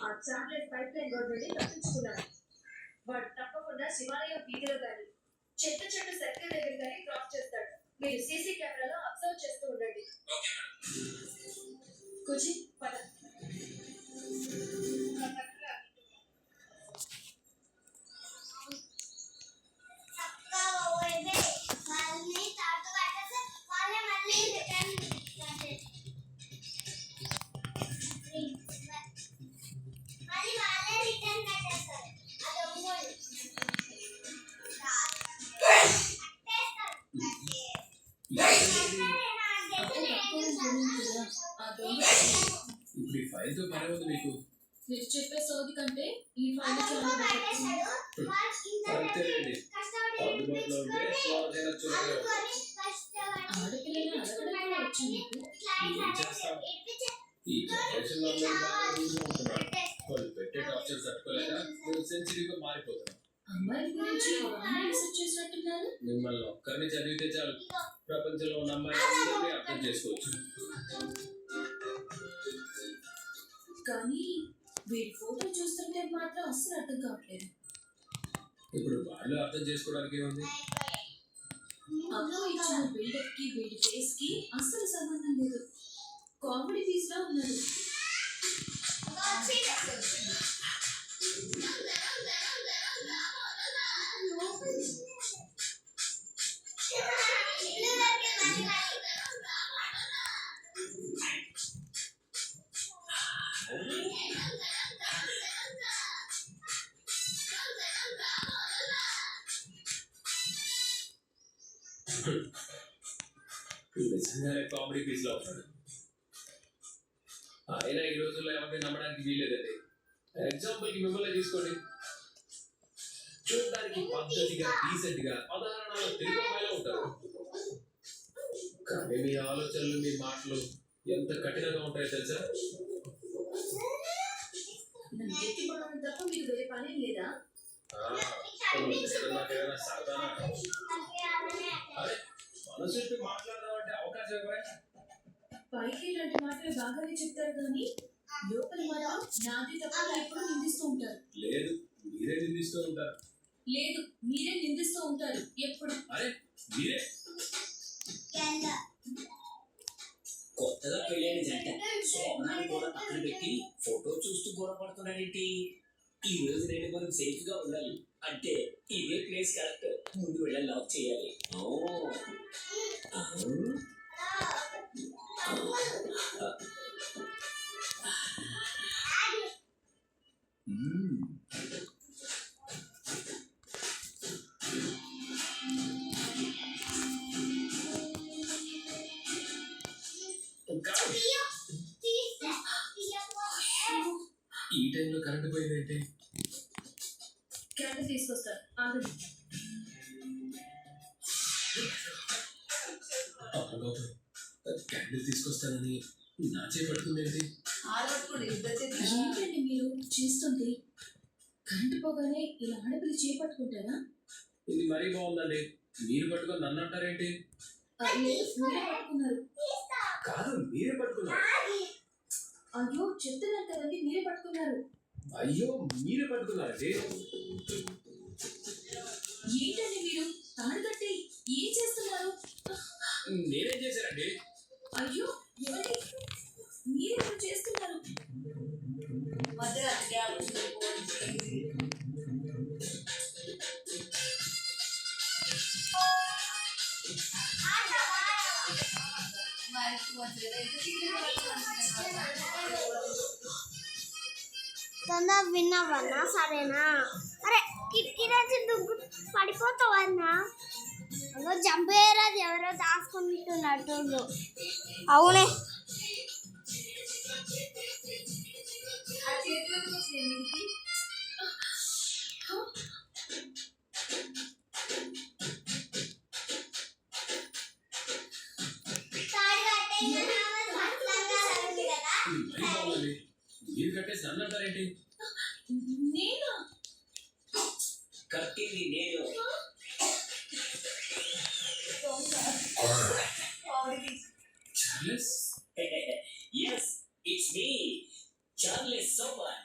ఆ Charlotte pipe line road నుండి తప్పించుకున్నాడు. వాడు తప్పకుండా శివాలయం వీధిలో కానీ చెట్టు సర్కిల్ దగ్గర కానీ క్రాస్ చేస్తాడు. మీరు సీసీ కెమెరాలో అబ్జర్వ్ చేస్తూ ఉండండి. కుచి పద. ఇప్పుడు ఈ ఫైల్ తో పని ఉంది మీకు. మీరు చెప్పే సోది కంటే ఈ ఫైల్ చాలా అంతేనండి, అందుబాటులో ఉంటే ఆడపిల్లని అడగడం కూడా వచ్చు మీకు. ఏం చేస్తాం, ఈ జనరేషన్ లో ఉంటున్నాడు. వాళ్ళు పెట్టే టార్చర్ తట్టుకోలేక సెన్సిటివ్ గా మారిపోతున్నాం. అమ్మాయిల గురించి రీసెర్చ్ చేసినట్టున్నారు. మిమ్మల్ని ఒక్కరిని చదివితే చాలు ప్రపంచంలో ఉన్న అమ్మాయిలందరినీ అర్థం చేసుకోవచ్చు. కానీ వీడి ఫోటో చూస్తుంటే మాత్రం అస్సలు అర్థం కావట్లేదు. ఇప్పుడు వాళ్ళు అర్థం చేసుకోవడానికి ఏముంది? అప్పుడు ఇచ్చిన బిల్డప్ కి వీడి ఫేస్ కి అస్సలు సంబంధం లేదు. కామెడీ పీస్ లా ఉన్నారు. నిజంగానే కామెడీ పీస్ లో ఉంటాడు. అయినా ఈ రోజుల్లో ఎవరిని నమ్మడానికి వీలేదండి. ఎగ్జాంపుల్ కి మిమ్మల్ని తీసుకోండి. చూడడానికి పద్ధతిగా డీసెంట్ గా పదహారణాల తెలుగు అమ్మాయిలో ఉంటారు. కానీ మీ ఆలోచనలు మీ మాటలు ఎంత కఠినంగా ఉంటాయో తెలుసా? తప్ప మీకు వేరే పని లేదా? మనసు మాట్లాడదామంటే అవకాశం ఇవ్వండి. పైకి ఇలాంటి మాటలు బాగానే చెప్తారు కానీ లోపల మాట నాది తప్ప ఎప్పుడు నిందిస్తూ ఉంటారు. లేదు, మీరే నిందిస్తూ ఉంటారు. లేదు, మీరే నిందిస్తూ ఉంటారు ఎప్పుడు. అరే మీరే కొత్తగా పెళ్ళైన జంట శోభనాన్ని కూడా పక్కన పెట్టి ఫోటో చూస్తూ గొడవపడుతున్నాడేంటి? ఈ రోజు నేను మనం సేఫ్ గా ఉండాలి అంటే ఇదే ప్లేస్ కరెక్ట్. ముందు వెళ్ళి లాక్ చేయాలి. ఈ టైంలో కరెంట్ పోయిందంటే క్యాండిల్ తీసుకొస్తారు. ఆగండి. క్యాండిల్ తీసుకొస్తానని నా చేపట్టుకుందేంటి? ఏంటండి మీరు చేస్తుంది? కరెంట్ పోగానే ఇలా ఆడపిల్లి చేపట్టుకుంటారా? ఇది మరీ బాగుందండి. మీరు పట్టుకొని నన్ను అంటారేంటి? మీరే పట్టుకున్నారు. కాదు, మీరే పట్టుకున్నారు. అయ్యో చెప్తున్నారు కదండి, మీరే పట్టుకున్నారు. అయ్యో మీరే పట్టుకున్నారండి. ఏంటండి మీరు తాడు కట్టి ఏం చేస్తున్నారు? నేనేం చేశానండి? అయ్యో ఎవరి మీరేం చేస్తున్నారు? విన్నావన్నా? సరేనా? అరే కిటికీ నుంచి దుగ్గు పడిపోతావన్నా. అదో జంపేరాదు, ఎవరో దాచుకుంటున్నట్టు. అవునే మీరు కట్టేసి నన్ను అంటారేంటి? నేనా కట్టింది? నేను. Charles? Yes, it's me, Charles Soban.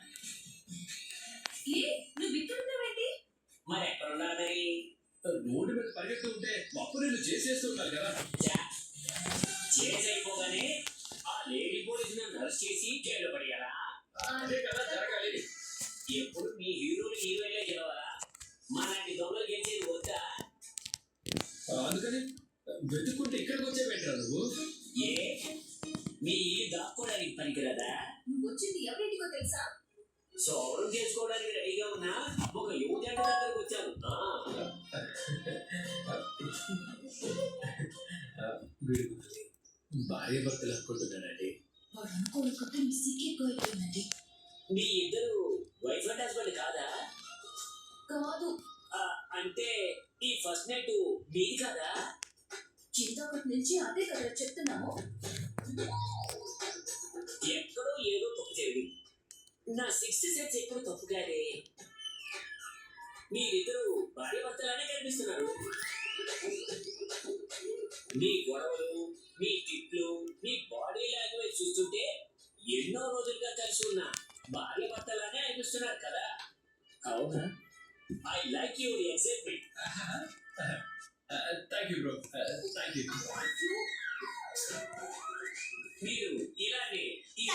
ఏ నువ్వు ఇక్కడ ఉన్నావేంటి? మరి ఎక్కడ ఉన్నారు మరి? రోడ్డు మీద పరిగెత్తు ఉంటే అప్పుడు నేను చేసేస్తూ ఉంటాను కదా. చేసి అయిపోగానే ఆ లేడీ పోలీస్ నన్ను అరెస్ట్ చేసి జైలు పడేయాలా? అదే కదా జరగాలి. ఎప్పుడు మీ హీరోలు హీరోయిన్లే గెలవాలా? మాలాంటి దొంగలు గెలిచేది వద్దా? అందుకని వెతుక్కుంటే ఇక్కడికి వచ్చే పెట్టరా నువ్వు? ఏ మీ ఇల్లు దాక్కోవడానికి పనికిరాదా? నువ్వు వచ్చింది ఎవరింటికో తెలుసా? సోమరం చేసుకోవడానికి రెడీగా ఉన్నా ఒక యువజంట దగ్గరకు వచ్చాను. వీడుకుంటుంది భార్య భర్తలు అనుకుంటున్నానండి. వాడు అనుకోకుండా మీ సిగ్గు ఎక్కువ అయిపోయిందండి. మీ ఇద్దరు వైఫ్ అండ్ హస్బెండ్ కాదా? కాదు. అంటే ఈ ఫస్ట్ నైట్ మీది కాదా? చింతకటి నుంచి అదే కదా చెప్తున్నాము. ఎక్కడో ఏదో తప్పు జరిగింది. నా 6th సెన్స్ ఎప్పుడు తప్పు కాదే. మీరిద్దరు భార్య భర్తలానే కనిపిస్తున్నారు. మీ గొడవలు, మీ టిప్లు, మీ బాడీ లాంగ్వేజ్ చూస్తుంటే ఎన్నో రోజులుగా కలిసి ఉన్న భార్య భర్తలానే అనిపిస్తున్నారు కదా? అవునా? I like your excitement. Thank you bro, thank you. మీరు ఇలానే ఈ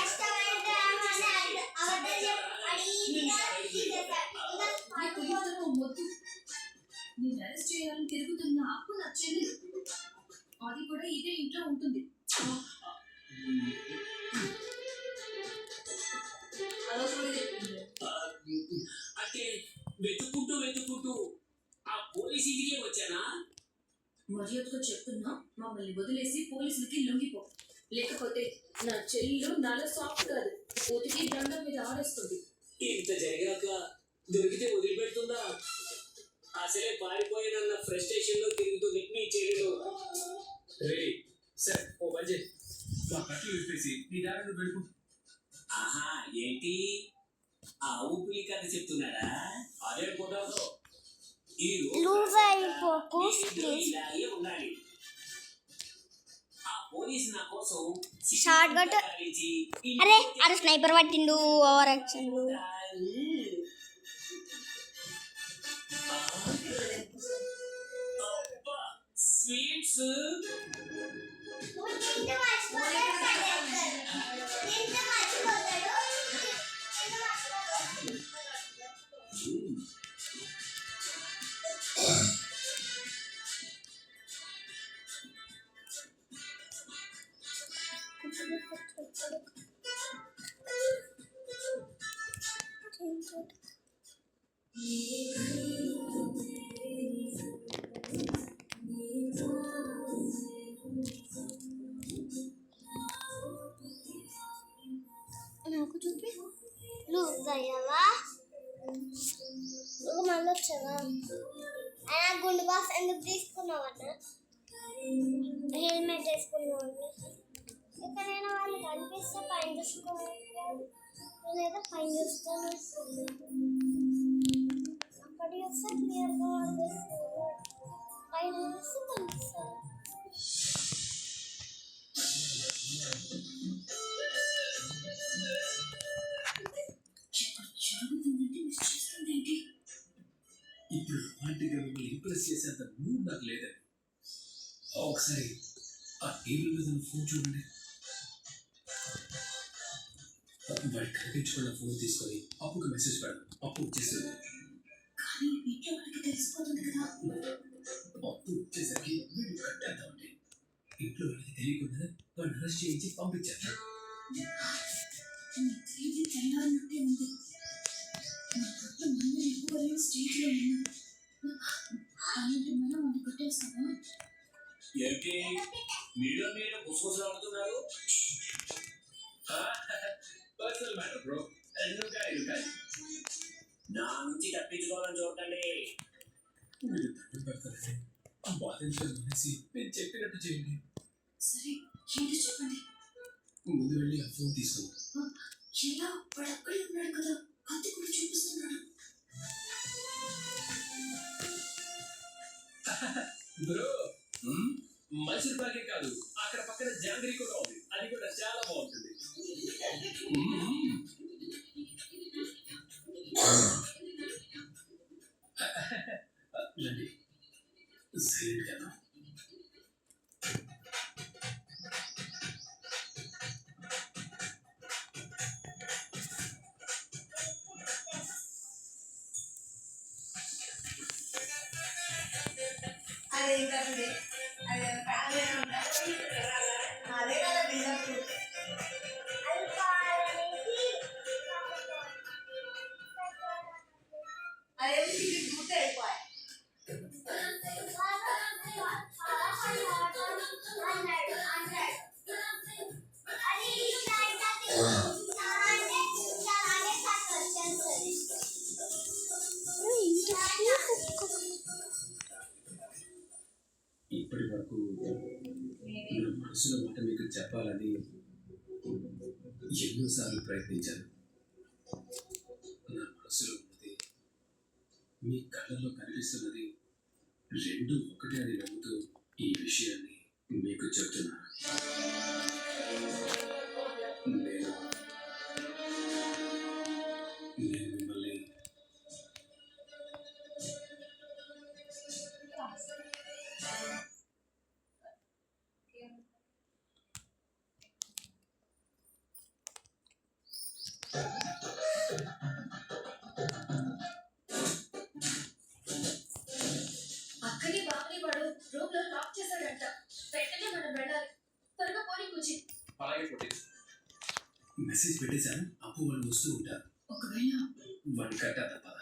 నీకు ఇంతలో మొద్దు. నేను అరెస్ట్ చేయాలని తిరుగుతున్న అప్పు నా చెల్లెలు. అది కూడా ఇదే ఇంట్లో ఉంటుంది. అంటే వెతుక్కుంటూ ఆ పోలీస్ ఇంటికే వచ్చానా? మర్యాదగా చెప్తున్నా, మమ్మల్ని వదిలేసి పోలీసులకి లొంగిపో. లేకపోతే నా చెల్లెలు నాలో సాఫ్ట్ కాదు, ఉతికి దండం మీద ఆడేస్తుంది. ఇంత జరిగాక దొరికితే వదిలిపెడుతుందా? అసలే పారిపోయినన్న ఫ్రస్ట్రేషన్ లో తిరుగుతుంది మీ చెల్లెలు. రే సార్, ఓ పని చేయి, మా కట్లు విప్పేసి నీ దారిలో పెడుకు. ఆహా, ఏంటి ఆ ఊపిరి కథ చెప్తున్నారా? అదే కుదరదు. ఈ లూజ్ అయిపోకు ప్లీజ్. ఇలాగే ఉండాలి. ఆ పోలీస్ నా కోసం షార్ట్ కట్. అరే అరే స్నైపర్ పట్టిండు, ఓవర్ యాక్షన్. స్వీట్స్ నాకు చూపి. లూజ్ అయ్యావా? నువ్వు మళ్ళీ వచ్చావా? అయినా గుండు బాక్స్ ఎందుకు తీసుకున్నావన్న? హెల్మెట్ వేసుకున్నావు. ఎక్కడైనా వాళ్ళు కనిపిస్తే పైన చూసుకోవాలి. నేనేదో పైన చూస్తాను, అక్కడి వస్తే క్లియర్గా పైన చూస్తే కనిపిస్తారు. ఇప్పుడు రొమాంటిక్గా మిమ్మల్ని ఇంప్రెస్ చేసేంత మూడ్ నాకు లేదండి. ఒకసారి ఆ టేబుల్ మీద ఉన్న ఫోన్ చూడండి. వాడి కనిపించకుండా ఫోన్ తీసుకొని అప్పుకి మెసేజ్ పెడదాం. అప్పు వచ్చేస్తుంది. కానీ ఇంట్లో వాళ్ళకి తెలిసిపోతుంది కదా. అప్పు వచ్చేసరికి వీడు కట్టేద్దామండి. ఇంట్లో వాళ్ళకి తెలియకుండా వాడిని అరెస్ట్ చేయించి పంపించారు. తెలివి తెల్లారినట్టే ఉంది. నా పట్ల మనం ఎక్కువ స్టేజ్లో ఉన్నాం. అలాంటి మనం అది కొట్టేస్తామా? ఏంటి మీరు గుసగుసలు ఆడుతున్నారు? Personal matter bro. నా నుంచి తప్పించుకోవాలని చూడండి. మీరు దండం పెడతారండి. ఆ బాధించడం అనేసి నేను చెప్పినట్టు చేయండి. సరే ఏంటి చెప్పండి. ముందు వెళ్ళి ఆ ఫోన్ తీసుకుందాం. ఎలా? వాడు అక్కడే ఉన్నాడు కదా, కత్తి కూడా చూపిస్తున్నాడు. బ్రో, మైసూర్ పాకే కాదు, అక్కడ పక్కన జాంగ్రీ కూడా ఉంది. అది కూడా చాలా బాగుంటుంది. తింటుంది అదే కదా బిల్డప్ అది పాలనేసి అదేమి ఇది పూర్తి అయిపోయాయి ఇప్పటి వరకు నా మనసులో మాట మీకు చెప్పాలని ఎన్నోసార్లు ప్రయత్నించాను. నా మనసులో ఉన్నది, మీ కళ్ళల్లో కనిపిస్తున్నది రెండు ఒకటే అని నమ్ముతూ ఈ విషయాన్ని మీకు చెప్తున్నాను. నేను మిమ్మల్ని అక్కని బాబుని వాడు రూమ్ లో లాక్ చేశాడంట. వెంటనే మనం వెళ్ళాలి. త్వరగా పోనీ కూర్చి. అలాగే కొట్టేసి మెసేజ్ పెట్టేశాను. అప్పు వాళ్ళు వస్తూ ఉంటారు. ఒకవేళ వాడి కట్టా తప్పదా?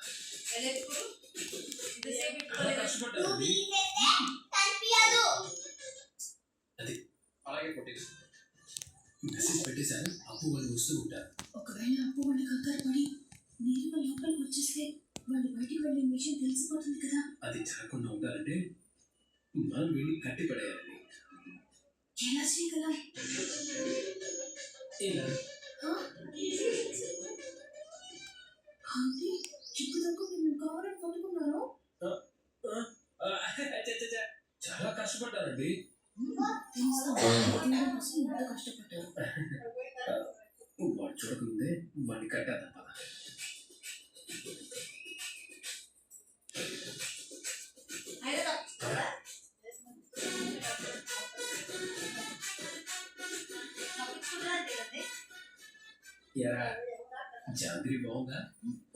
ఇంతసేపు కష్టపడ్డారు. అది అలాగే కొట్టేసి మెసేజ్ పెట్టేశాను. అప్పు వాళ్ళు వస్తూ ఉంటారు. ఒకవేళ అప్పు వాళ్ళ కంగారు పడి నేరుగా లోపలికి వచ్చేస్తే వాళ్ళు బయటికి వెళ్ళిన విషయం తెలిసిపోతుంది కదా. అది జరగకుండా ఉండాలంటే మనం వెళ్ళి కట్టి పడేయాలండి. ఎలా చేయగలం? ఇలా అంటే ఇప్పుడు దాకా నేను కావాలని పట్టుకున్నాను. చాలా కష్టపడ్డారండి. ఎంత కష్టపడ్డారు. వాడు చూడకముందే వాడిని కట్టా తప్పదా? ఎరా జాంగ్రీ బాగుందా?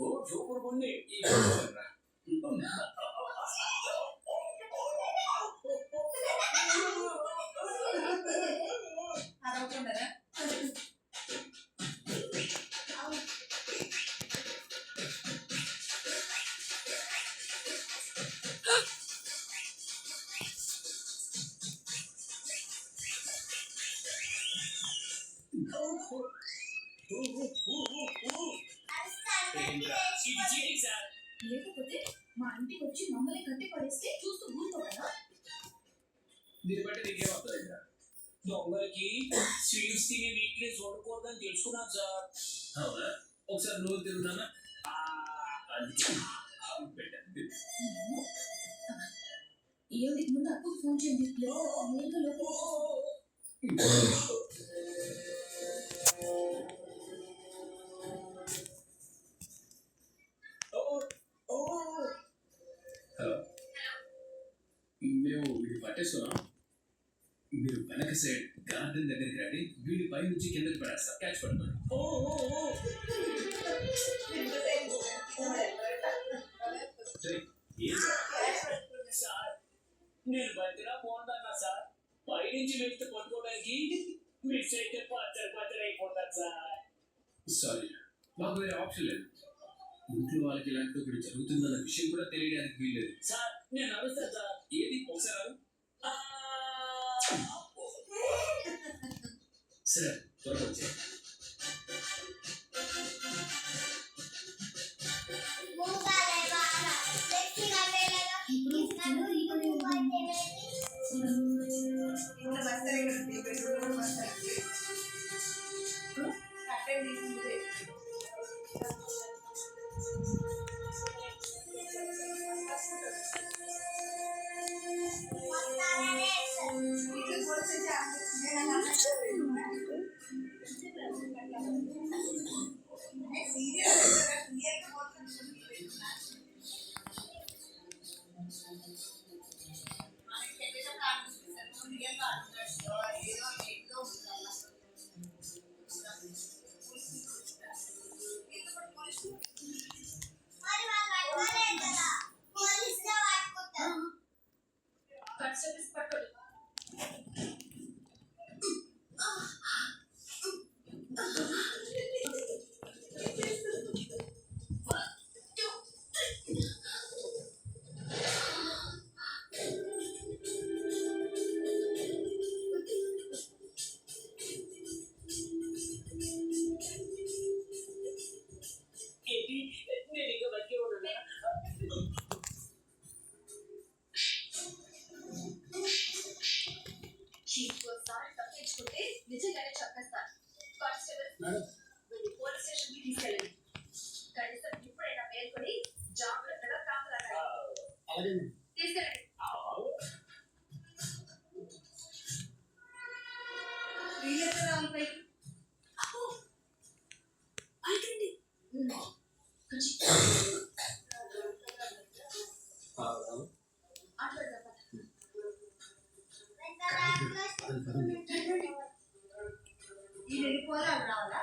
ఓ సూపర్ ఉంది. ఈ బాగుందా? అదవుతుండదా? ఇది చీటింగ్ సార్. లేకపోతే మా ఇంటికి వచ్చి మమ్మల్ని కట్టి పడేస్తే చూస్తూ ఊరుకోగలరా? దీన్ని బట్టి నీకేమవుతుందా? దొంగలకి స్వీట్స్ తినే వీక్నెస్ ఉండకూడదని తెలుసుకున్నాను సార్. అవునా? ఒకసారి నోరు తిరుగుతానా? ఏమిటి ముందు అప్పుకు ఫోన్ చేయండి. నేరుగా లోపలికి హలో, మేము వీడి పట్టేస్తున్నాం. మీరు వెనక సైడ్ గార్డెన్ దగ్గరికి రండి. వీడి పై నుంచి కిందకి పడేస్తాం. క్యాచ్ పట్టుకోండి. సార్ నేను బతిరా బాగుందన్నా సార్. పైనుంచి వెళ్తే పట్టుకోవడానికి మిస్ అయితే పచ్చడి అయిపోతాను సార్. సారీ, మాకు వేరే ఆప్షన్ లేదు. ఇంట్లో వాళ్ళకి ఇలాంటి ఒకటి జరుగుతుందన్న విషయం కూడా తెలియడానికి వీల్లేదు. సార్ నేను నడుస్తాను సార్. ఏది ఒకసారి సరే త్వరగా వచ్చాయి. అలాగే తీసుకెళ్ళండి. వీళ్ళెక్కడ రావుపై ఆగండి. ఈ వెళ్ళిపోవాలి అవి రావాలా?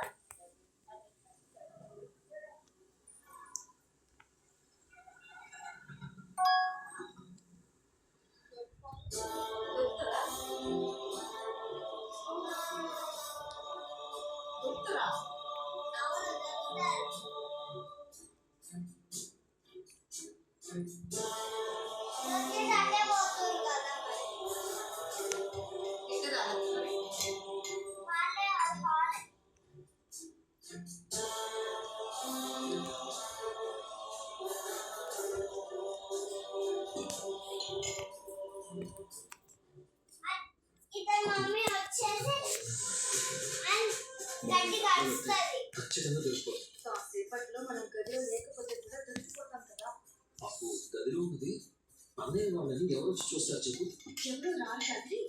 దొరుకుతారా? ఎక్కడ రావాలి? ఇద్దరు మమ్మీ వచ్చేసి గడ్డి కలుస్తుంది. ఖచ్చితంగా దొరికిపోతుంది. కాసేపట్లో మనం గదిలో లేకపోతే కూడా దొరికిపోతాం కదా. అప్పు గదిలో ఉన్నది అన్నయ్య వాళ్ళని ఎవరు వచ్చి చూస్తారు చెప్పు. ఎవరు రారు కానీ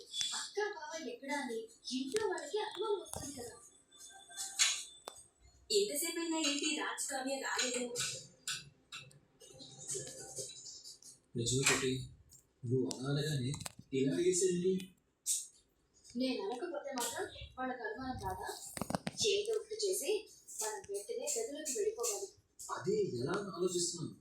అక్క బావ ఎక్కడా అని ఇంట్లో వాళ్ళకి అనుభవం వస్తుంది కదా. ఎంతసేపు అయినా ఏంటి రాజ్ కావ్య రాలేదు? నిజమే కొట్టి నువ్వు అనాలగానే ఇలా అడిగేసేయండి. నేను అనకపోతే మాత్రం వాళ్ళకి అనుమానం కాదా? చేతి ఒకటి చేసి మనం వెంటనే గదిలోకి వెళ్ళిపోవాలి. అదే ఎలా అని ఆలోచిస్తున్నాను.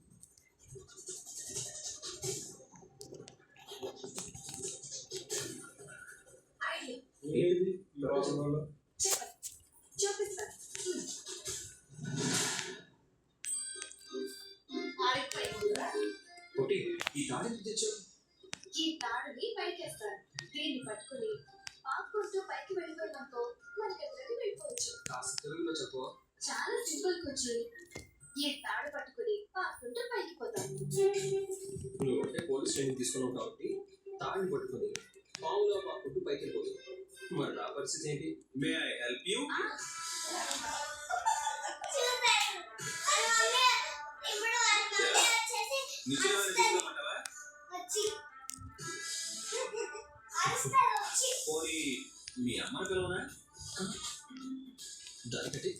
ఐడియా ఏంటిది? చెప్పండి, చూపిస్తాను. ఆడిపోయిందా? కొట్టి ఈ తాళింపు తెచ్చావు. ఈ తాడుని పైకేస్తాను. దీన్ని పట్టుకుని పాక్కుంటూ పైకి వెళ్ళిపోయినాకో మన గదిలోకి వెళ్ళిపోవచ్చు. కాస్త తెలుగులో చెప్పవా? చాలా సింపుల్ కూర్చి. ఈ తాడు పట్టుకుని పాక్కుంటూ పైకి పోతాం. నువ్వు అంటే పోలీస్ ట్రైనింగ్ తీసుకున్నావు కాబట్టి తాళిని పట్టుకొని పావులో పాకుంటూ పైకి వెళ్ళిపోతుంది. మరి నా పరిస్థితి ఏంటి? May I help you? పోనీ మీ అమ్మని పిలవనా? దానికంటే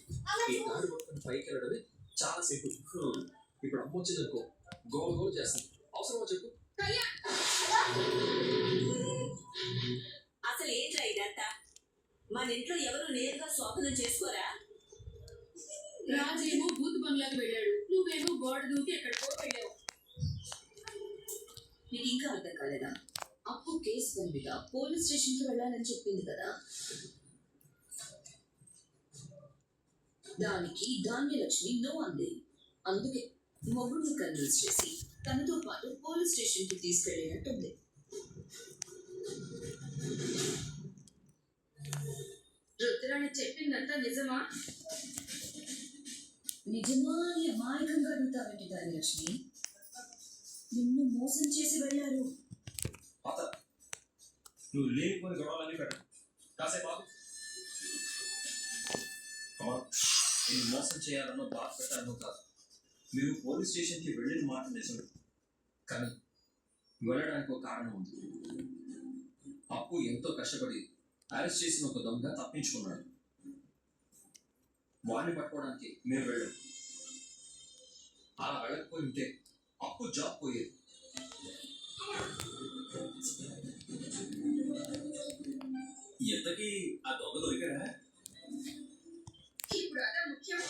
ఈ తాడు పట్టుకుని పైకి వెళ్ళడమే చాలా సింపుల్. ఇప్పుడు అమ్మ వచ్చిందనుకో గోల్ గోల్ చేస్తుంది. అవసరమా చెప్పు? అసలు ఏంట్రా ఇదంతా? మన ఇంట్లో ఎవరు నేరుగా శోభనం చేసుకోరా? రాజేమో బూత్ బంగ్లాకి వెళ్ళాడు, నువ్వేమో గోడ దూకి ఎక్కడికో వెళ్ళావు. నీకు ఇంకా అర్థం కాలేదా? అప్పు కేసు పని మీద పోలీస్ స్టేషన్ కి వెళ్ళాలని చెప్పింది కదా. దానికి ధాన్యలక్ష్మి నో అంది. అందుకే మొగుడిని కన్విన్స్ చేసి తనతో పాటు పోలీస్ స్టేషన్ కి తీసుకెళ్ళినట్టుంది. రుద్రాణి చెప్పిందంతా నిజమా? నిజమా అని అమాయకంగా అడుగుతావేంటి ధాన్యలక్ష్మి? నిన్ను మోసం చేసి వెళ్ళారు. పాత నువ్వు లేనిపోని గొడవలన్నీ పెట్టు. కాసేపు ఆగు. నేను మోసం చేయాలనో బాధ పెట్టాలనో కాదు. మీరు పోలీస్ స్టేషన్కి వెళ్ళిన మాట నిజమే, కానీ వెళ్ళడానికి ఒక కారణం ఉంది. అప్పు ఎంతో కష్టపడి అరెస్ట్ చేసిన ఒక దొంగ తప్పించుకున్నాడు. వాడిని పట్టుకోవడానికి మేము వెళ్ళాం. అలా వెళ్ళకపోయి ఉంటే అప్పు జాబ్ పోయేది. ఎంతకీ ఆ దొంగ దొరికాడా? ఇప్పుడు అదే ముఖ్యం.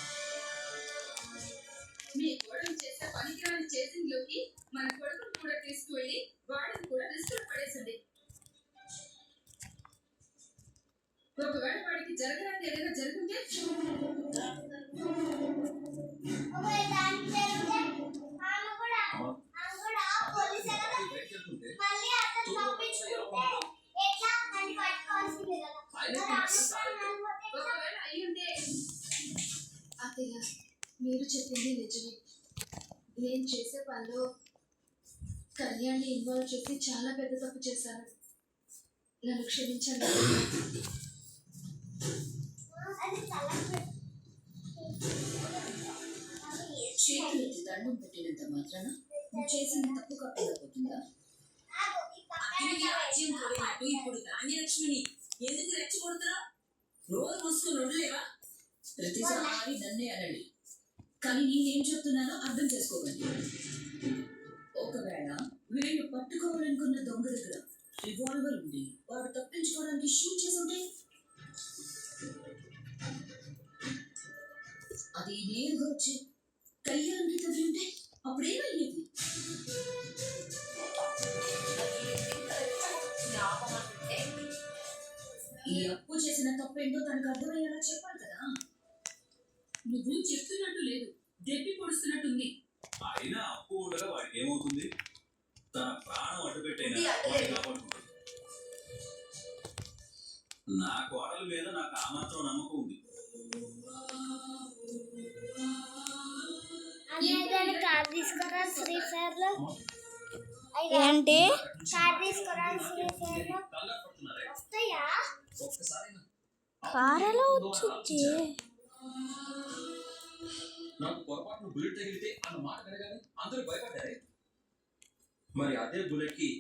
మీ కోడలు చేసే పనికిరాని చేసింగ్లోకి మన కొడుకును కూడా తీసుకువెళ్ళి వాడిని కూడా రిస్క్ పడేసింది. ఒకవేళ వాడికి జరగడానికి ఏదైనా జరుగుంటే ఒకవేళ అయ్యుంటే అత్తయ్య మీరు చెప్పింది నిజమే. నేను చేసే పనిలో కళ్యాణ్ని ఇన్వాల్వ్ చేసి చాలా పెద్ద తప్పు చేశాను. నన్ను క్షమించండి. చేతులెత్తి దండం పెట్టినంత మాత్రాన నువ్వు చేసిన తప్పు కప్పలేకపోతుందా? అఖిలకి రాజ్యం పోయినట్టు ఇప్పుడు ధాన్యలక్ష్మిని ఎందుకు రెచ్చగొడుతున్నా? రోజు మూసుకొని వదిలేవా? ప్రతిసారి నన్నే అనండి, కానీ నేనేం చెప్తున్నానో అర్థం చేసుకోవాలి. ఒకవేళ వీళ్ళు పట్టుకోవాలనుకున్న దొంగ దగ్గర రివాల్వర్ ఉంది, వాడు తప్పించుకోవడానికి షూట్ చేసుంటే అది నేరుగా వచ్చి కయ్యానికి తగిలి ఉంటే అప్పుడేమయ్యేది? ఈ అప్పు చేసిన తప్పేంటో తనకు అర్థమయ్యేలా చెప్పాలి కదా. నువ్వు చెప్తున్నట్టు లేదు, దెప్పి పొడుస్తున్నట్టుంది. అయినా అప్పు ఉండగా వాడికి ఏమవుతుంది? తన ప్రాణం అడ్డుపెట్టైనా కాపాడుకుంటుంది. నా కోడల మీద నాకు ఆ మాత్రం నమ్మకం ఉంది. కార్ తీసుకురా ఫ్రీ ఫైర్ లో. ఏంటి? కార్ తీసుకురా ఫ్రీ ఫైర్ లో వస్తాయా? కార్ ఎలా వచ్చింది? నాకు పొరపాటున బుల్లెట్ తగిలితే అన్న మాట కలగాలి, అందరూ భయపడ్డారే. మరి అదే బుల్లెట్ కి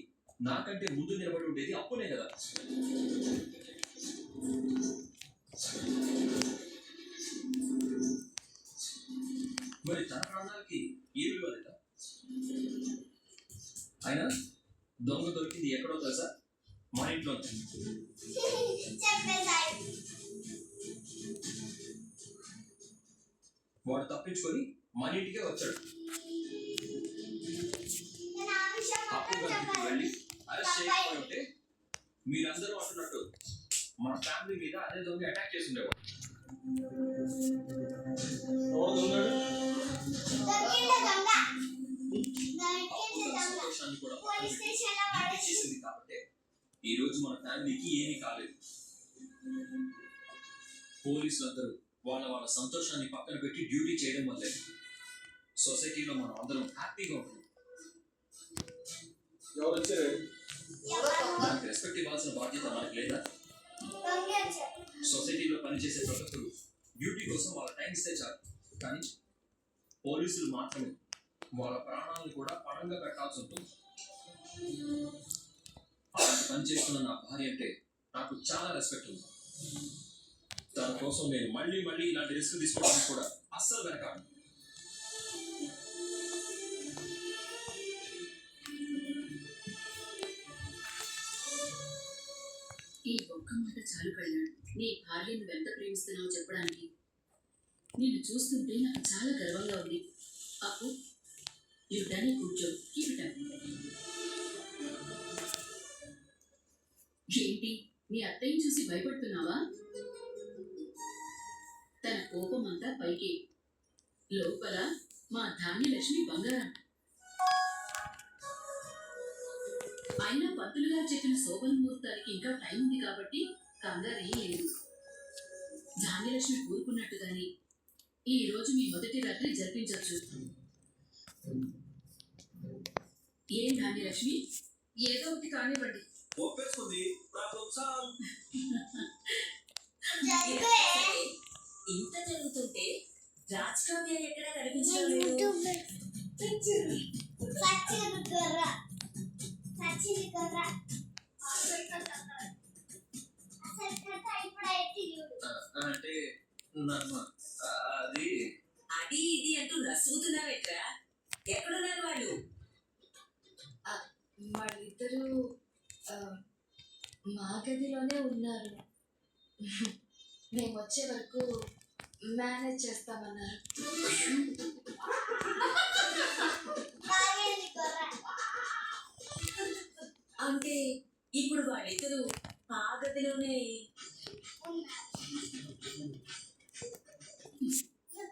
నాకంటే ముందు నిలబడి ఉండేది అప్పునే కదా. మరి తన ప్రాణాలకి ఏ విలువ లేదా? అయినా దొంగ దొరికింది ఎక్కడో తెలుసా? మా ఇంట్లో. వాడు తప్పించుకొని మన ఇంటికే వచ్చాడు. అప్పు గారికి వెళ్ళి అరెస్ట్ చేయకపోయి ఉంటే మీరందరూ అంటున్నట్టు మన ఫ్యామిలీ మీద అదే దొంగ అటాక్ చేసి ఉండేవాడు. సంతోషాన్ని కూడా చేసింది కాబట్టి ఈ రోజు మన ఫ్యామిలీకి ఏమీ కాలేదు. పోలీసులందరూ వాళ్ళ వాళ్ళ సంతోషాన్ని పక్కన పెట్టి డ్యూటీ చేయడం వల్లే సొసైటీలో మనం అందరం హ్యాపీగా ఉంటాం. దానికి రెస్పెక్ట్ ఇవ్వాల్సిన బాధ్యత మనకు లేదా? సొసైటీలో పనిచేసే ప్రతి ఒక్కరు డ్యూటీ కోసం వాళ్ళ టైం ఇస్తే చాలు, కానీ పోలీసులు మాత్రమే వాళ్ళ ప్రాణాలను కూడా పణంగా పెట్టాల్సి ఉంటుంది. అలాంటి పని చేస్తున్న నా భార్య అంటే నాకు చాలా రెస్పెక్ట్ ఉంది. దాని కోసం నేను మళ్ళీ మళ్ళీ ఇలాంటి రిస్క్ తీసుకోవడానికి కూడా అస్సలు వెనకాను. ఈ ఒక్క మాట చాలు కళ్యాణ్, నీ భార్య నువ్వెంత ప్రేమిస్తున్నావో చెప్పడానికి. నిన్ను చూస్తుంటే నాకు చాలా గర్వంగా ఉంది. అప్పు, ఇవిటానే కూర్చో, ఏంటి నీ అత్తయ్యని చూసి భయపడుతున్నావా? తన కోపం అంతా పైకి, లోపల మా ధాన్యలక్ష్మి బంగారం. అయినా పంతులు గారు చెప్పిన శోభన ముహూర్తానికి ఇంకా టైం ఉంది కాబట్టి కంగారేం లేదు. ధాన్యలక్ష్మి కోరుకున్నట్టుగానే ఈ రోజు మీ మొదటి రాత్రి జరిపించవచ్చు. ఏం ధాన్యలక్ష్మి, ఏదో ఒకటి కానివ్వండి. ఇంత జరుగుతుంటే రాజకావ్య ఎక్కడ కనిపించలేదు. అంటే అది అది ఇది అంటూ నసుగుతున్నావేట్రా? ఎక్కడున్నారు వాళ్ళు? వాళ్ళిద్దరూ మా గదిలోనే ఉన్నారు. మేము వచ్చే వరకు మేనేజ్ చేస్తామన్నారు. అంటే ఇప్పుడు వాళ్ళిద్దరూ ఆ గదిలోనే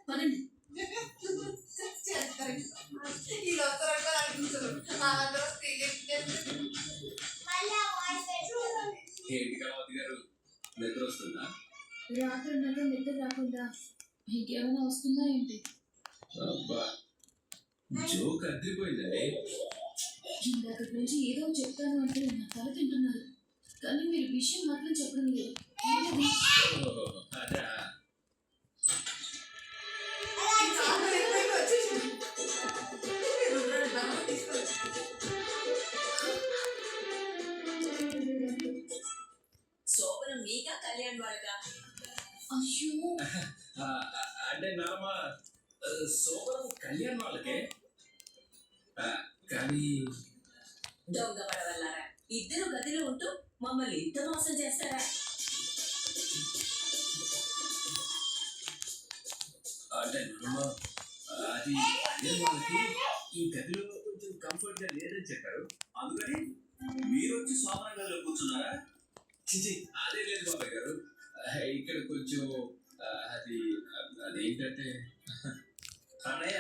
పనండి. ఏంటి కళావతి గారు, నిద్ర వస్తుందా? రాత్రి నిద్ర రాకుండా ఇంకేమైనా వస్తుందా ఏంటి? అబ్బా, జోక్ అదిరిపోయిందండి. ఇందాక నుంచి ఏదో చెప్తాను అంటే నా తల తింటున్నారు, కానీ మీరు విషయం మాత్రం చెప్పడం లేదు. అదా, సోమరం కళ్యాణ్ వాళ్ళకే కానీ దొంగ పడవల్లారా, ఇద్దరు గదిలో ఉంటూ మమ్మల్ని ఇంత మోసం చేస్తారా? అంటే నానమ్మ అది కళ్యాణ్ వాళ్ళకి ఈ గదిలో కొంచెం కంఫర్ట్ గా లేదని చెప్పారు, అందుకని మీరు వచ్చి సోమరం గదిలో కూర్చున్నారా? చిచి అదే లేదు బాబాయ్ గారు, ఇక్కడ కొంచెం అది అదేంటంటే అన్నయ్య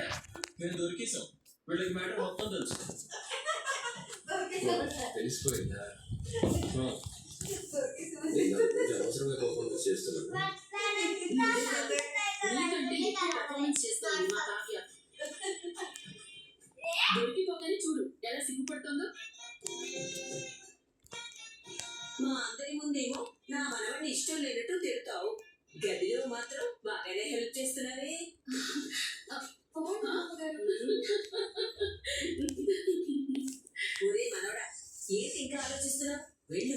మేము దొరికేసాం, వీళ్ళకి మ్యాటర్ మొత్తం తెలుసు. తెలిసిపోయిందా? అవసరంగా కోపం చేస్తున్నాను. నీకంటే ఎక్కువ పర్ఫార్మెన్స్ చేస్తాను మా కావ్య. దొరికిపోగానే చూడు ఎలా సిగ్గుపడుతుందో. మా అందరి ముందేమో నా మనవడిని ఇష్టం లేనట్టు తిడతావు, గదిలో మాత్రం బాగానే హెల్ప్ చేస్తున్నావే. ఒరే మనవడా, ఏంటి ఇంకా ఆలోచిస్తున్నావు? వెళ్ళు,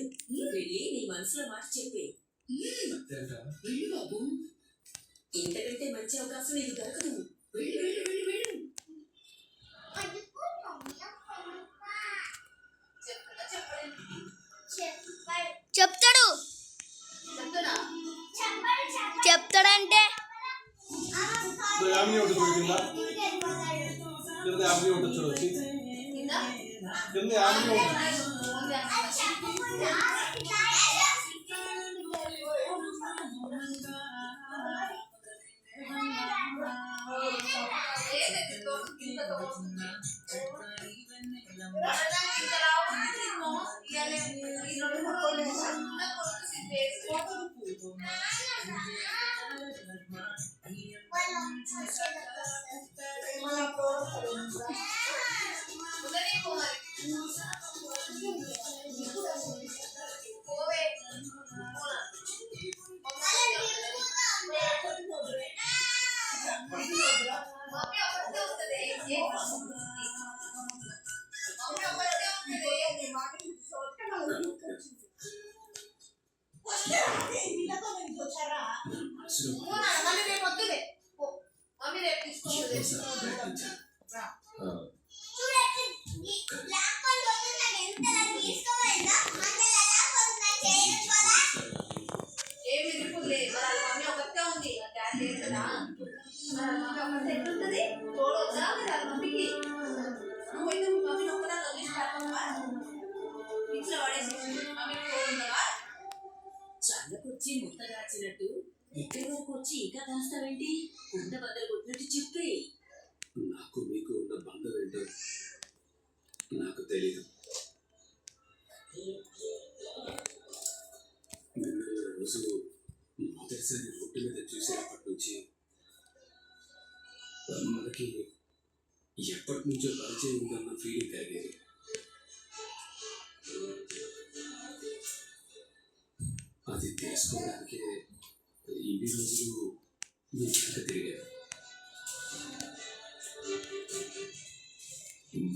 వెళ్ళి నీ మనసులో మాట చెప్పే. వెళ్ళు బాబు, ఇంతకంటే మంచి అవకాశం నీకు దొరకదు. వెళ్ళు వెళ్ళు వెళ్ళు వెళ్ళు. చెప్తాడు చెప్తాడంటే యామిని ఉంటుంది కింద కింద యామిని ఉంటుంది చూడొచ్చి కింద యామిని ఉంటుంది. చల్లకొచ్చి ముద్ద దాచినట్టు ఇక్కడి వరకు వచ్చి ఇంకా దాస్తావేంటి? కుండ బద్దలు కొట్టినట్టు చెప్పే. నాకు మీకు ఉన్న బంధం ఏంటో నాకు తెలియదు. మిమ్మల్ని రోజు మొదటిసారి రోడ్డు మీద చూసినప్పటి నుంచి మనకి ఎప్పటి నుంచో పరిచయం ఉందన్న ఫీలింగ్ కలిగేది. అది తెలుసుకోవడానికి ఇన్ని రోజులు మీ వెంట తిరిగాను.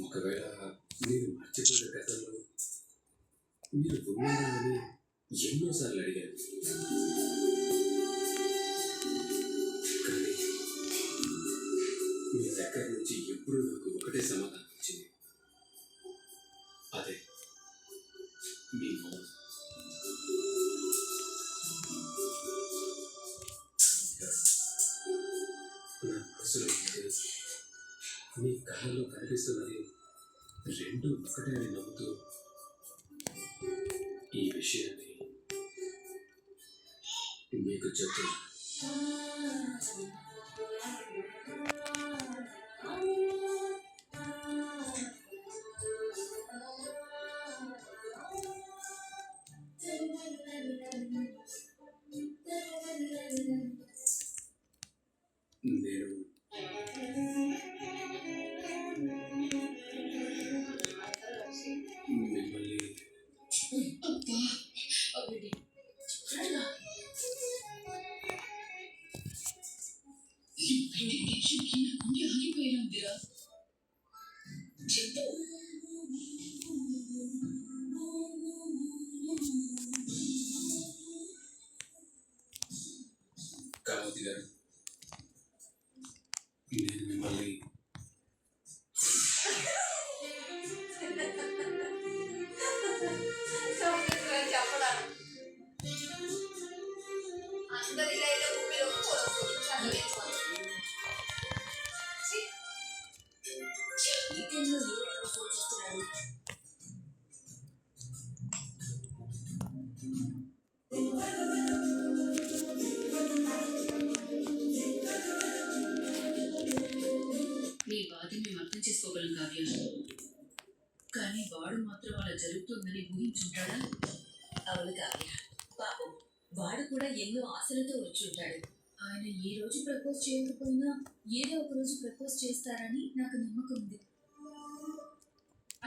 ఒకవేళ నేను మర్చిపోయిన గతంలో మీరు ఉన్నారా అని ఎన్నోసార్లు అడిగాను, కానీ మీ దగ్గర నుంచి ఎప్పుడూ నాకు ఒకటే సమాధానం వచ్చింది, అదే మీ మౌనం. నా మనసులో ఉన్నది, మీ కళ్ళలో కనిపిస్తున్నది రెండు ఒకటే అని నమ్ముతూ ఈ విషయాన్ని మీకు చెప్తున్నాను. నేను మిమ్మల్ని కామతి గారు, ఈ టైంలో ఏ ఎవరు ఫోన్ చేస్తున్నాడు? నీ బాధ మేము అర్థం చేసుకోగలం కావ్య, కానీ వాడు మాత్రం అలా జరుగుతుందని ఊహించుంటాడా? అవును కావ్య, పాపం వాడు కూడా ఎన్నో ఆశలతో వచ్చి ఉంటాడు. ఆయన ఏ రోజు ప్రపోజ్ చేయకపోయినా ఏదో ఒక రోజు ప్రపోజ్ చేస్తారని నాకు నమ్మకం ఉంది.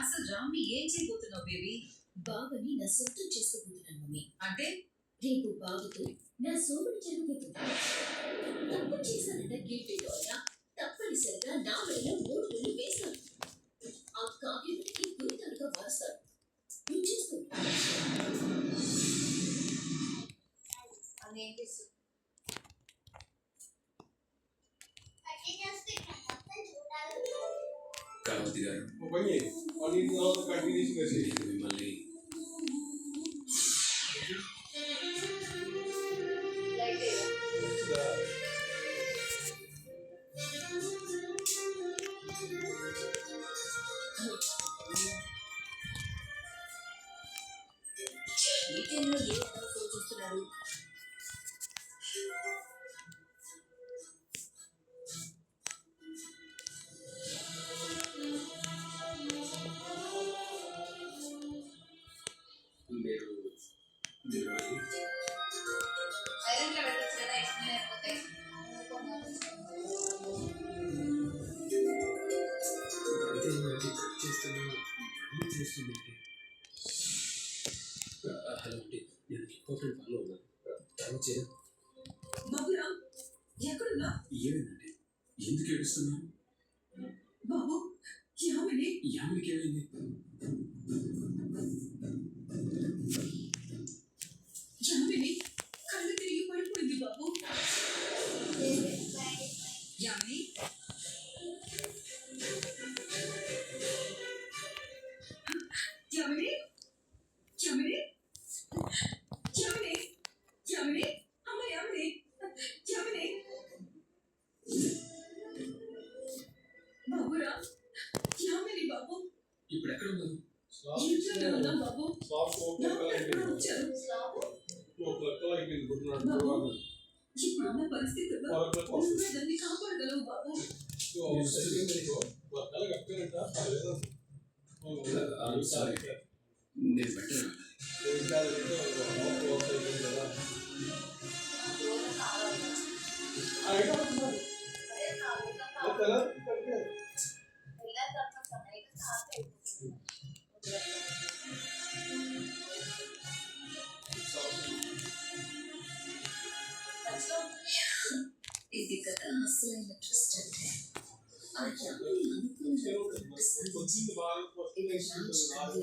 అసలు రామ్ని ఏం చేయబోతున్నావు బేబీ? బావని నా సొంతం చేసుకోబోతున్నాను మమ్మీ. అంటే రేపు బావతో నా సోమని జరగబోతుంది. తప్పు చేశానంట గిల్టీగా అయినా తప్పనిసరిగా నా మెడలో 3 ముళ్ళు వేస్తాను. ఆ కావ్యానికి గురితాడుగా మారుస్తాడు. నువ్వు చూస్తూ అని ఏం చేస్తుంది? కళావతి గారు ఒక పని చేయి. మళ్ళీ తర్వాత కంటిన్యూషన్ చేసి నేను మిమ్మల్ని లైట్ ఈ టైంలో ఏ ఎవరు ఫోన్ చేస్తున్నాడు? మీరు సైలెంట్ గా పెట్టచ్చు కదా, ఎక్స్ప్లెయిన్ అయిపోతాయి. అయితే ఏంటంటే కట్ చేస్తాను మళ్ళీ చేస్తుందంటే హలో అండి, నేను ఇంపార్టెంట్ పనిలో ఉన్నాను. తర్వాత చేయరా? బాబురా, ఎక్కడున్నా? ఏమైందండి? ఎందుకు ఏడుస్తున్నాను? బాబు, యామిని యామినికి ఏమైంది? యామిని కళ్ళు తిరిగి పడిపోయింది బాబు. యామిని యామిని యామిని యామిని యామిని అమ్మ యామిని యామిని బాబురా, యామిని బాబు ఇప్పుడు ఎక్కడ ఉన్నారు? ఇంట్లోనే ఉన్నాం బాబు. డాక్టర్ ఎప్పుడు వచ్చారు? ఇప్పుడున్న పరిస్థితుల్లో నువ్వే దాన్ని కాపాడగలవు బాబు. సారీ, నేను బెటర్ ఇది కదా అసలైన ట్రస్ట్ అంటే. ఆ యామిని అనుకున్నది ఒకటి సాధించింది. ఇది లాంచ్ కాదు,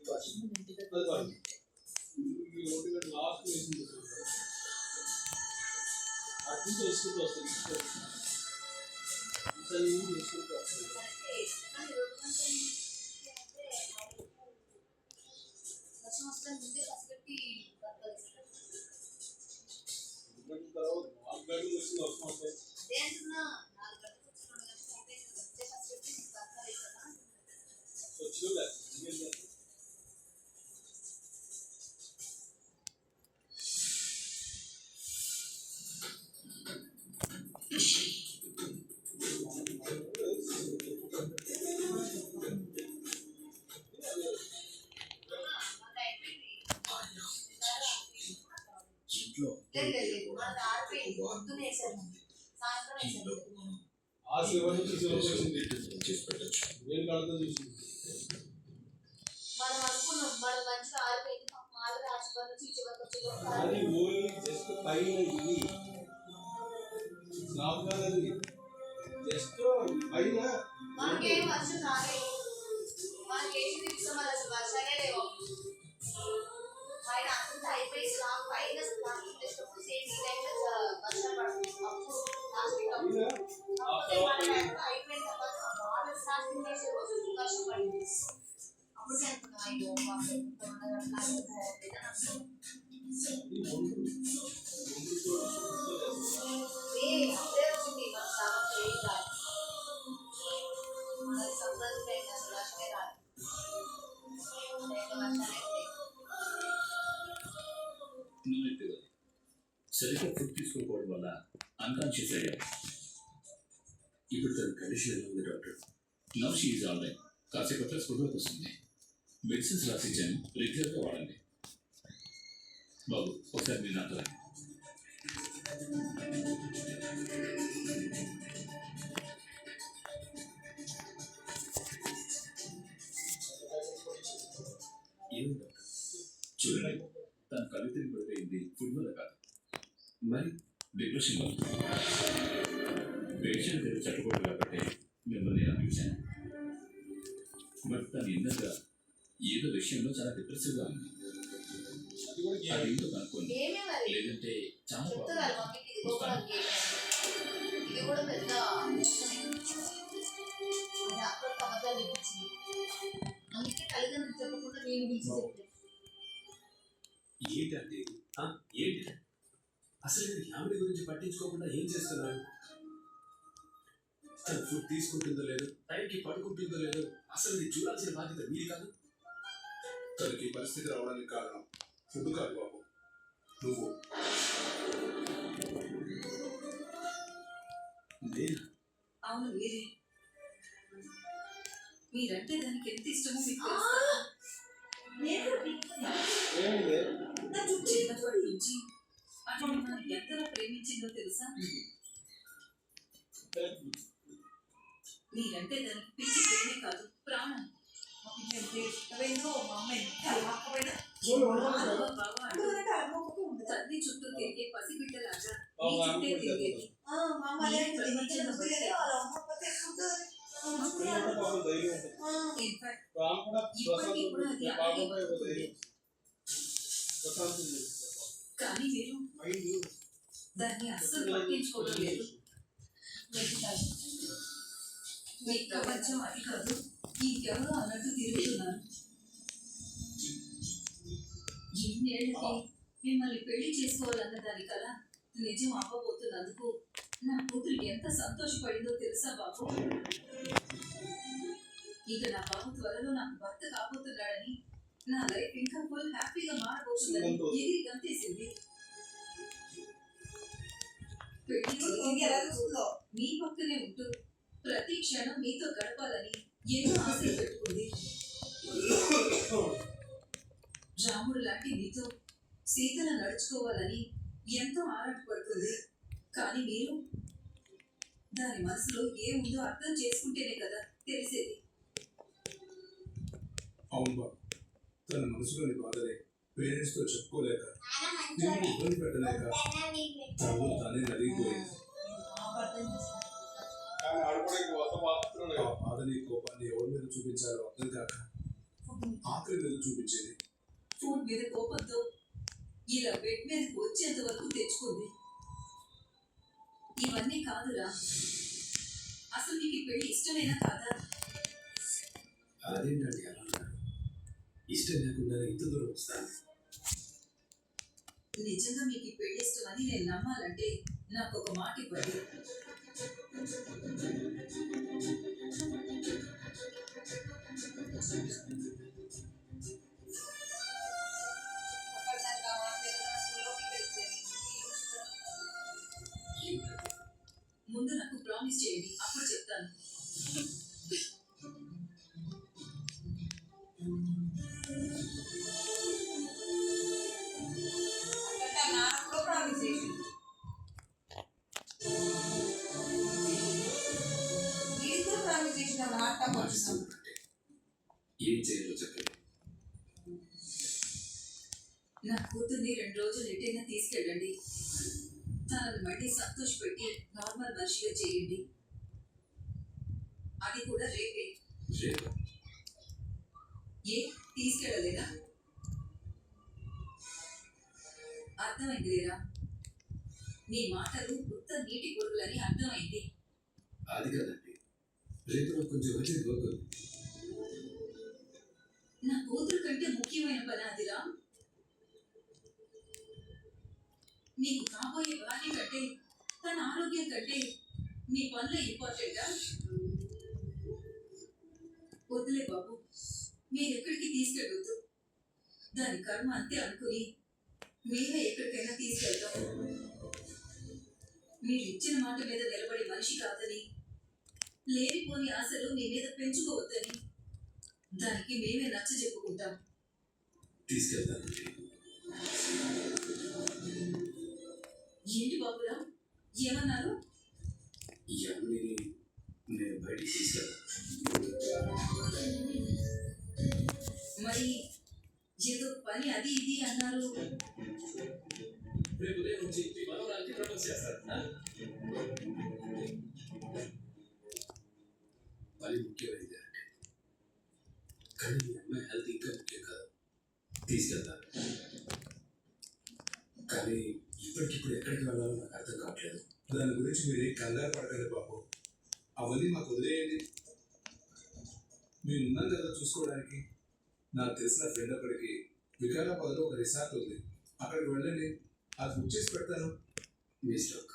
పర్మనెంట్గా పెట్టినట్టే. ముందే పసిగట్టి అదే అంటున్నా, 4 గంటలకు వచ్చి 2 గంటలకు అయిపోయింది. వచ్చే పసిగట్టి బర్తాలు వేసానా? ఇంట్లో మనది ఆరిపోయింది. పొద్దున్నే వేసాను, సాయంత్రం వేసాను. ఆ శివని చేసి పెట్టచ్చు. నేను కళ్ళతో చూసింది. మనం అనుకున్నాం మన మంచిగా ఆరిపోయింది, ఆల్రెడీ ఆశీర్వాదం చీచివరకు అది ఓన్లీ జస్ట్ పైన ఇది స్లాబ్ కాదు, జస్ట్ పైన మనకేం వర్షం రాలేదు. మనకి ఏసీ తీసుకో, మరి అసలు వర్షాలే లేవు. పైన అంతా అయిపోయి స్లాబ్ పైన స్లాబ్ తెచ్చినప్పుడు సేమ్ ఈ టైంలో వర్షం పడుతుంది. అప్పుడు లాస్టింగ్ అప్పుడు అయిపోయిన తర్వాత బాగా స్టార్టింగ్ చేసే రోజు వర్షం పడింది. అప్పుడు అనుకున్నాం, అయ్యో మాకు ఎంత ఉండదు అట్లా బాగుంది అని అనుకున్నాం. అప్పుడే వచ్చింది మన సామాన్ మనకి సంబంధం ఉండదు, రెండు అసలు వర్షమే రాదు. రెండు వర్షాలే ఉంటాయి. సరిగ్గా ఫుడ్ తీసుకోకపోవడం వల్ల అన్కాన్షియస్ అయ్యారు. ఇప్పుడు తన కండిషన్ ఎలా ఉంది doctor? Now she is all right. కాసేపట్లో స్పృహలోకి వస్తుంది. మెడిసిన్స్ రాసిచ్చాను, రెగ్యులర్గా వాడండి. బాబు ఒకసారి మీరు నాతో రండి. ఏమి డాక్టర్? చూడండి, తను కళ్ళు తిరిగి పడిపోయింది ఫుడ్ వల్ల కాదు, మరి డిప్రెషన్ వల్ల. పేషెంట్ దగ్గర చట్టకూడదు కాబట్టి మిమ్మల్ని అనిపించాను. బట్ తను ఇందాక ఏదో విషయంలో చాలా డిప్రెసివ్గా ఉంది. అది ఏంటో కనుక్కోండి, ఏమే మరి లేదంటే చాలా చెప్తున్నారు మమ్మీకి ఇదిగో కూడా గేమ్. ఇది కూడా పెద్ద డాక్టర్ అబద్ధాలు చెప్పించింది. అందుకే తల్లిదండ్రులు చెప్పకుండా నేను పిలిచి చెప్పాను. ఏంటంటే ఏంటి అసలు మీరు ఫ్యామిలీ గురించి పట్టించుకోకుండా ఏం చేస్తున్నారు? తను ఫుడ్ తీసుకుంటుందో లేదో, టైంకి పడుకుంటుందో లేదో అసలు మీరు చూడాల్సిన బాధ్యత మీది కాదు. తనకి ఈ పరిస్థితి రావడానికి కారణం ఫుడ్ కాదు బాబు, నువ్వు. నేనా? అవును మీరే. మీరంటే దానికి ఎంత ఇష్టమో మీకు చిన్నప్పటి నుంచి అది మిమ్మల్ని ఎంతలా ప్రేమించిందో తెలుసా? మీరంటే దానికి పిచ్చి ప్రేమే కాదు, ప్రాణం. తల్లి చుట్టూ తిరిగే పసిబిడ్డలాగా మీ చుట్టే తిరిగేది. ఇప్పటికీ కూడా అది అలాగే ఉంటుంది. కానీ మీరు దాన్ని అస్సలు పట్టించుకోవడం లేదు. మీ ప్రపంచం అది కాదు, ఇంకెవరో అన్నట్టు తిరుగుతున్నారు. ఇన్నేళ్ళకి మిమ్మల్ని పెళ్లి చేసుకోవాలన్న దాని కల నిజం అవ్వబోతున్నందుకు నా కూతురు ఎంత సంతోషపడిందో తెలుసా బాబు? ఇక నా బాబు త్వరలో నాకు భర్త కాబోతున్నాడని, నా లైఫ్ ఇంకా ఫుల్ హ్యాపీగా మారబోతుందని ఎగిరి గంతేసింది. మీ పక్కనే ఉంటూ ప్రతి క్షణం మీతో గడపాలని ఎన్నో ఆశలు పెట్టుకుంది. రాముడు లాంటి మీతో సీతను నడుచుకోవాలని ఎంతో ఆరాటపడుతుంది. కానీ మీరు దాని మనసులో ఏముందో అర్థం చేసుకుంటేనే కదా తెలిసేది. అవును బాబు, తన మనసులోని బాధలే పేరెంట్స్తో చెప్పుకోలేక, నిన్ను ఇబ్బంది పెట్టలేక తను తానే నలిగిపోయింది. ఆ బాధని కోపాన్ని ఎవరి మీద చూపించాలో అర్థం కాక ఆకలి మీద చూపించేది. ఫుడ్ మీద కోపంతో ఇలా బెడ్ మీదకి వచ్చేంత వరకు తెచ్చుకుంది. ఇవన్నీ కాదురా, అసలు మీకు ఈ పెళ్లి ఇష్టమేనా కాదా? అదేంటండి అలా అన్నారు? ఇష్టం లేకుండా ఇంత దూరం వస్తాను. నిజంగా మీకు ఈ పెళ్లి ఇష్టమని నేను నమ్మాలంటే నాకు ఒక మాట ఇవ్వండి. ముందు నాకు ప్రామిస్ చేయండి, అప్పుడు చెప్తాను. ఏం చేయాలో చెప్పండి. నా కూతుర్ని 2 రోజులు ఎటైనా తీసుకెళ్ళండి. తనను మళ్ళీ సంతోషపెట్టి నార్మల్ మనిషిగా చేయండి. అది కూడా రేపే. ఏ తీసుకెళ్ళలేదా? అర్థమైంది లేరా? మీ మాటలు ఉత్త నీటి పొరుగులని అర్థమైంది. అది కదండి, రేపు నాకు కొంచెం వచ్చేది వర్క్. నా కూతురు కంటే ముఖ్యమైన పని అదిరా. నీకు కాబోయే భార్య కంటే, తన ఆరోగ్యం కంటే నీ పనులే ఇంపార్టెంటా? బాబు, మీరెక్కడికి తీసుకెళ్ళొద్దు. దాని కర్మ అంతే అనుకుని మేమే ఎక్కడికైనా తీసుకెళ్తాం. మీరు ఇచ్చిన మాట మీద నిలబడే మనిషి కాదని, లేనిపోని ఆశలు మీ మీద పెంచుకోవద్దని దానికి మేమే నచ్చ చెప్పుకుంటాం. తీసుకెళ్తానండి. ఏంటి బాబురా, ఏమన్నారు? యముని నేను బయటికి తీసుకెళ్తాను. మరి ఏదో పని అది ఇది అన్నారు. రేపు ఉదయం నుంచి మీ మనవరాలకి ప్రపోజ్ చేస్తారు. పని ముఖ్యమైనది అంటే, కానీ మీ అమ్మాయి హెల్త్ ఇంకా ముఖ్యం కాదు. తీసుకెళ్తాను, కానీ ఇప్పటికిప్పుడు ఎక్కడికి వెళ్ళాలో నాకు అర్థం కావట్లేదు. దాని గురించి మీరు ఏం కంగారు పడకండి బాబు, అవన్నీ మాకు వదిలేయండి. మేము ఉన్నాం కదా చూసుకోవడానికి. నాకు తెలిసిన ఫ్రెండ్ ఒకరికి వికారాబాద్లో ఒక రిసార్ట్ ఉంది, అక్కడికి వెళ్ళండి, అది బుక్ చేసి పెడతాను. మీ స్టాక్.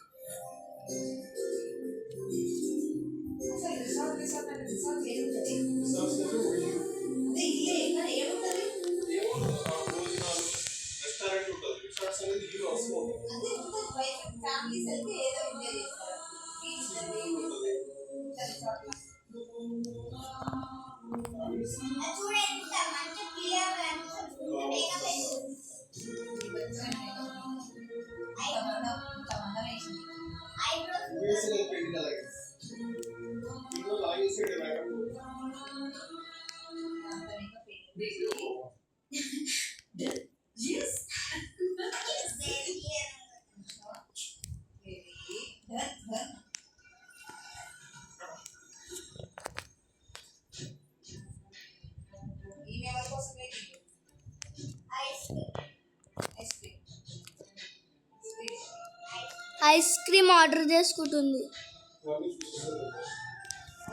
అసలు రిసార్ట్ అంటే రిసార్ట్ ఏముంటది? అదే ఇల్లే కానీ ఏముంటది? రెస్టారెంట్ ఉంటుంది. రిసార్ట్స్ అనేది ఇల్లు అవసరం. అదే ఉంటుంది. బయట ఫ్యామిలీస్ వెళ్తే ఏదో ఎంజాయ్ చేస్తారు. Beach resort Yes. ఈమె ఎవరి కోసం waiting? Ice cream. Ice cream order చేసుకుంటుంది.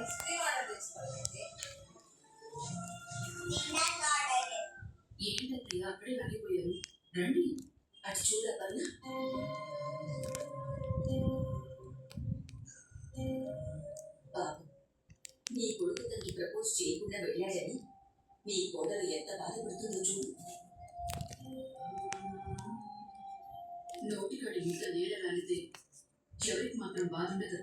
ఐస్ క్రీమ్ ఆర్డర్ చేసుకోవాలంటే ఏంటంటే అక్కడే ఆగిపోయారు. రండి, అటు చూడపన్నా. బాబు, నీ కొడుకు తనకి ప్రపోజ్ చేయకుండా వెళ్ళాడని నీ కోడలు ఎంత బాధపడుతుందో చూడు. నోటికాడి ఇంకా నీడ రాలితే ఎవరికి మాత్రం బాధ ఉండదు.